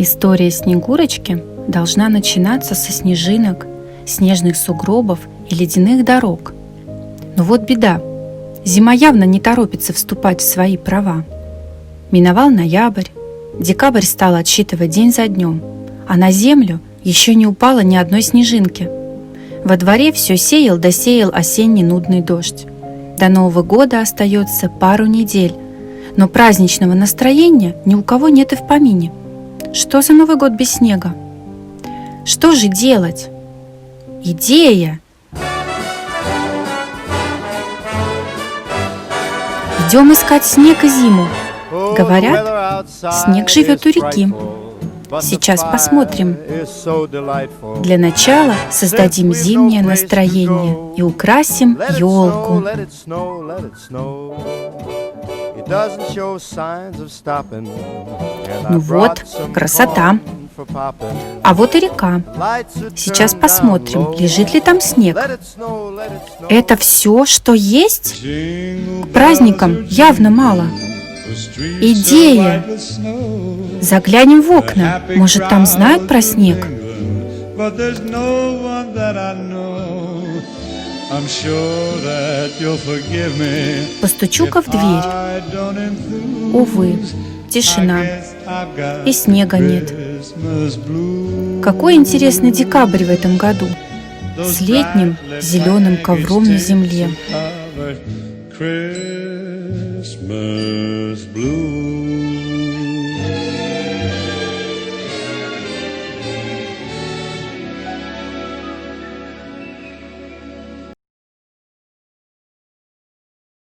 История Снегурочки должна начинаться со снежинок, снежных сугробов и ледяных дорог. Но вот беда. Зима явно не торопится вступать в свои права. Миновал ноябрь, декабрь стал отсчитывать день за днем, а на землю еще не упало ни одной снежинки. Во дворе все сеял да сеял осенний нудный дождь. До Нового года остается пару недель, но праздничного настроения ни у кого нет и в помине. Что за Новый год без снега? Что же делать? Идея! Идем искать снег и зиму. Говорят, снег живет у реки. Сейчас посмотрим. Для начала создадим зимнее настроение и украсим елку. Ну вот, красота. А вот и река. Сейчас посмотрим, лежит ли там снег. Это все, что есть? К праздникам явно мало. Идея! Заглянем в окна. Может, там знают про снег? Постучу-ка в дверь. Увы, тишина. И снега нет. Какой интересный декабрь в этом году. С летним зеленым ковром на земле.